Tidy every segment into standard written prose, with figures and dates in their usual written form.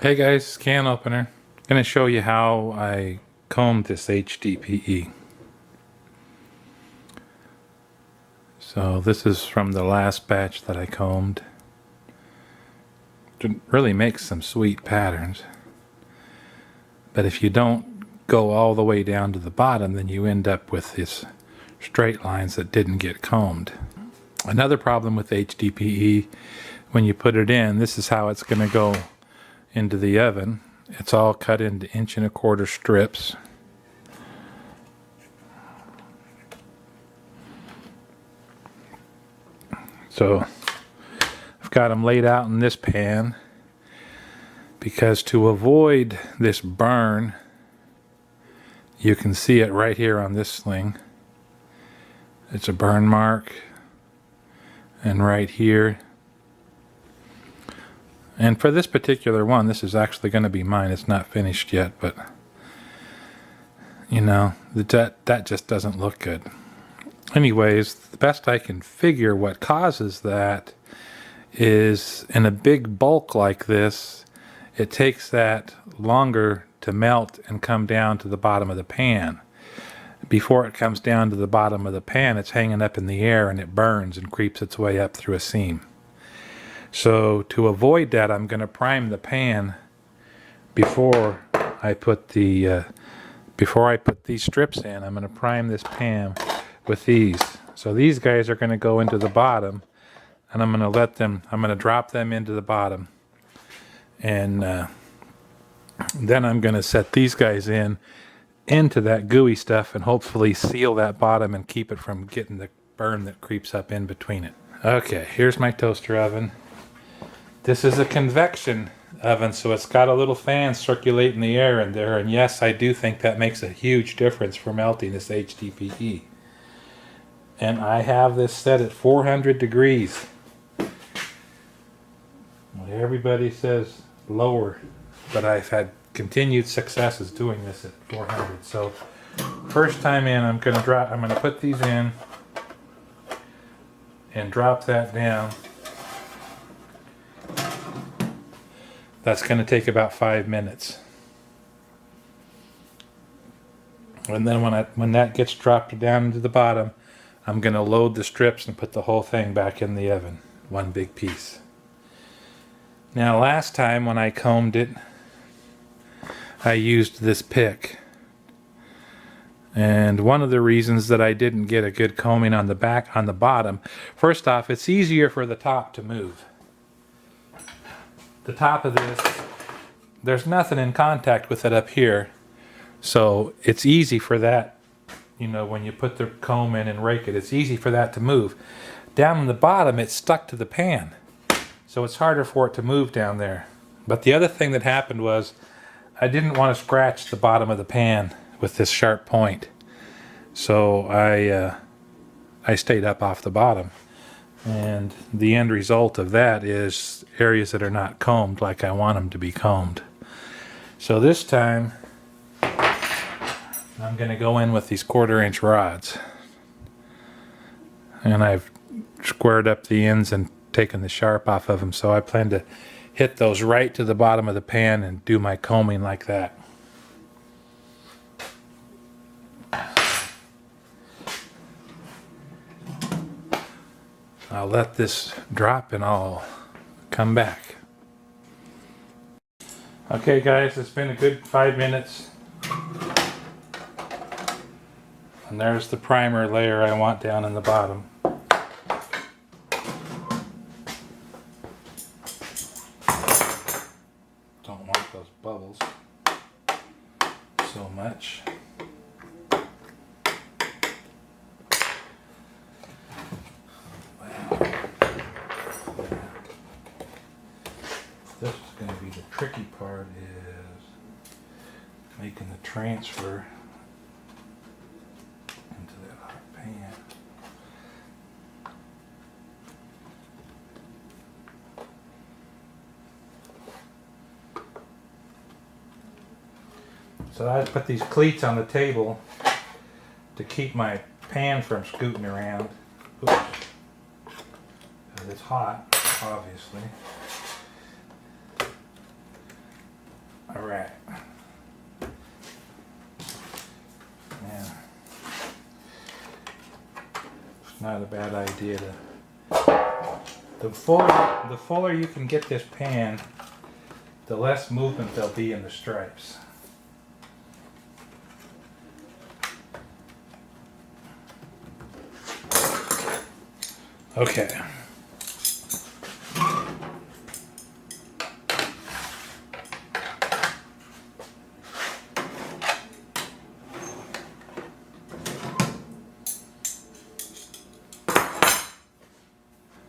Hey guys, can opener. I'm going to show you how I combed this HDPE. So this is from the last batch that I combed. It really makes some sweet patterns. But if you don't go all the way down to the bottom, then you end up with these straight lines that didn't get combed. Another problem with HDPE, when you put it in, this is how it's going to go into the oven. It's all cut into 1¼ strips. So I've got them laid out in this pan because to avoid this burn, you can see it right here on this sling. It's a burn mark, and right here. And for this particular one, this is actually going to be mine. It's not finished yet, but you know, that just doesn't look good. Anyways, the best I can figure what causes that is in a big bulk like this, it takes that longer to melt and come down to the bottom of the pan. Before it comes down to the bottom of the pan, it's hanging up in the air and it burns and creeps its way up through a seam. So to avoid that, I'm going to prime the pan before I put these strips in. I'm going to prime this pan with these. So these guys are going to go into the bottom, and I'm going to drop them into the bottom, and then I'm going to set these guys into that gooey stuff and hopefully seal that bottom and keep it from getting the burn that creeps up in between it. Okay, here's my toaster oven. This is a convection oven, so it's got a little fan circulating the air in there, and yes, I do think that makes a huge difference for melting this HDPE. And I have this set at 400 degrees. Everybody says lower, but I've had continued successes doing this at 400. So first time in, I'm going to put these in and drop that down. That's going to take about 5 minutes. And then when that gets dropped down into the bottom, I'm going to load the strips and put the whole thing back in the oven, one big piece. Now last time when I combed it, I used this pick. And one of the reasons that I didn't get a good combing on the bottom, first off, it's easier for the top to move. The top of this, there's nothing in contact with it up here, so it's easy for that, you know, when you put the comb in and rake it, it's easy for that to move. Down on the bottom, it's stuck to the pan, so it's harder for it to move down there. But the other thing that happened was I didn't want to scratch the bottom of the pan with this sharp point, so I stayed up off the bottom. And the end result of that is areas that are not combed like I want them to be combed. So this time, I'm going to go in with these 1/4-inch rods. And I've squared up the ends and taken the sharp off of them, so I plan to hit those right to the bottom of the pan and do my combing like that. I'll let this drop and I'll come back. Okay guys, it's been a good 5 minutes. And there's the primer layer I want down in the bottom. Don't want those bubbles so much. This is going to be the tricky part, is making the transfer into that hot pan. So I put these cleats on the table to keep my pan from scooting around. Oops. It's hot, obviously. Alright. Yeah. It's not a bad idea to... The fuller you can get this pan, the less movement there'll be in the stripes. Okay.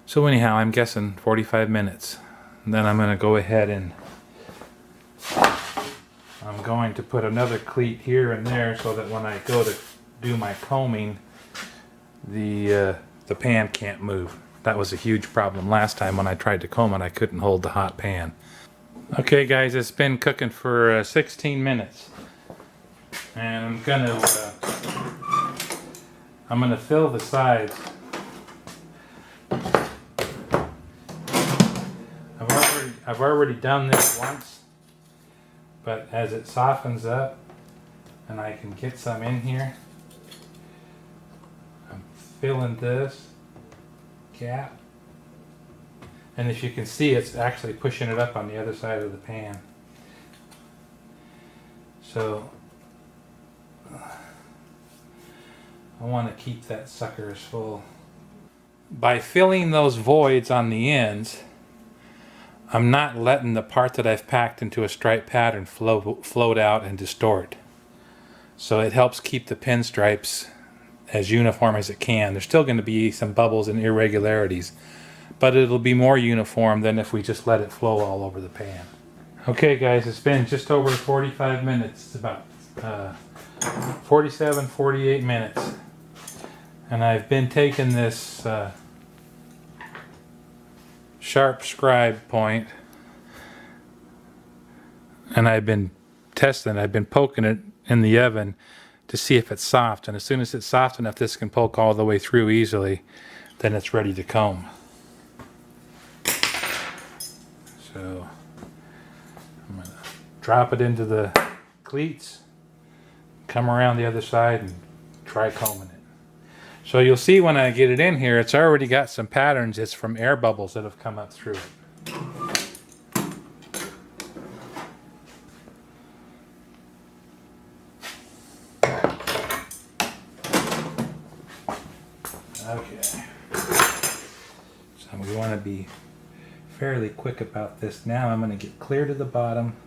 So anyhow, I'm guessing 45 minutes. And then I'm going to go ahead and I'm going to put another cleat here and there so that when I go to do my combing, the pan can't move. That was a huge problem last time when I tried to comb it. I couldn't hold the hot pan. Okay guys, it's been cooking for 16 minutes. And I'm gonna fill the sides. I've already done this once, but as it softens up and I can get some in here, I'm filling this gap, and if you can see, it's actually pushing it up on the other side of the pan. So I want to keep that sucker as full. By filling those voids on the ends, I'm not letting the part that I've packed into a stripe pattern float out and distort. So it helps keep the pinstripes as uniform as it can. There's still going to be some bubbles and irregularities, but it'll be more uniform than if we just let it flow all over the pan. Okay guys, it's been just over 45 minutes. It's about 47, 48 minutes. And I've been taking this sharp scribe point, and I've been testing, I've been poking it in the oven to see if it's soft, and as soon as it's soft enough this can poke all the way through easily, then it's ready to comb. So I'm going to drop it into the cleats, come around the other side and try combing it. So you'll see when I get it in here, it's already got some patterns. It's from air bubbles that have come up through it. Okay. So we want to be fairly quick about this. Now I'm going to get clear to the bottom.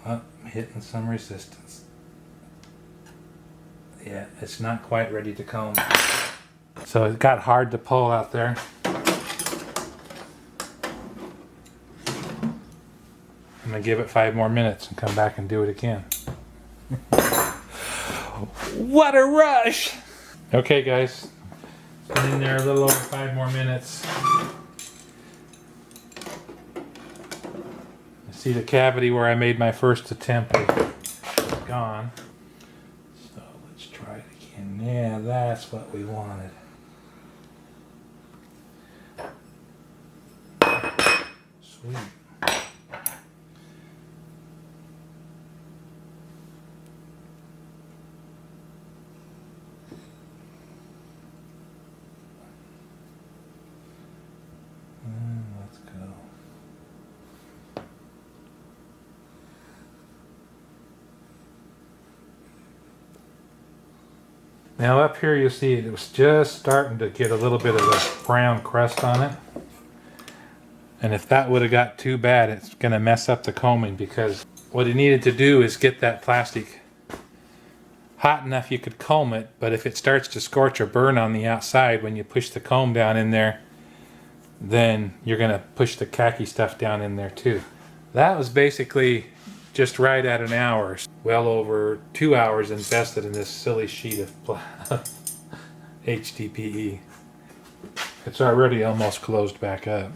Oh, I'm hitting some resistance. Yeah, it's not quite ready to comb. So it got hard to pull out there. I'm gonna give it 5 more minutes and come back and do it again. What a rush! Okay guys, it's been in there a little over 5 more minutes. I see the cavity where I made my first attempt is gone. Try it again. Yeah, that's what we wanted. Sweet. Let's go. Now up here you see it was just starting to get a little bit of a brown crust on it. And if that would have got too bad, it's going to mess up the combing, because what it needed to do is get that plastic hot enough you could comb it, but if it starts to scorch or burn on the outside when you push the comb down in there, then you're going to push the khaki stuff down in there too. That was basically just right at an hour. Well over 2 hours invested in this silly sheet of HDPE. It's already almost closed back up.